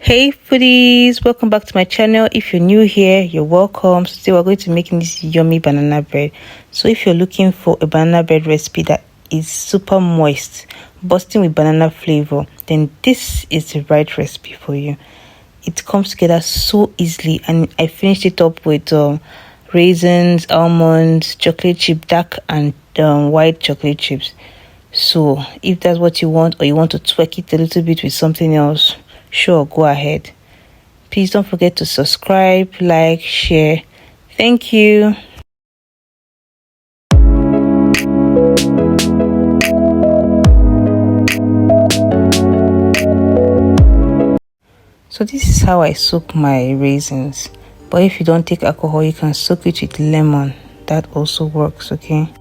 Hey foodies, welcome back to my channel. If you're new here, you're welcome. So today we're going to be making this yummy banana bread. So if you're looking for a banana bread recipe that is super moist, bursting with banana flavor, then this is the right recipe for you. It comes together so easily, and I finished it up with raisins, almonds, chocolate chip, dark and white chocolate chips. So if that's what you want, or you want to twerk it a little bit with something else, sure, go ahead. Please don't forget to subscribe, like, share. Thank you. So this is how I soak my raisins. But if you don't take alcohol, you can soak it with lemon. That also works, okay?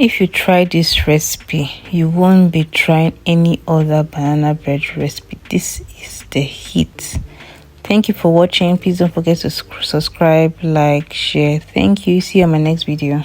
If you try this recipe, you won't be trying any other banana bread recipe. This is the hit. Thank you for watching. Please don't forget to subscribe, like, share. Thank you. See you on my next video.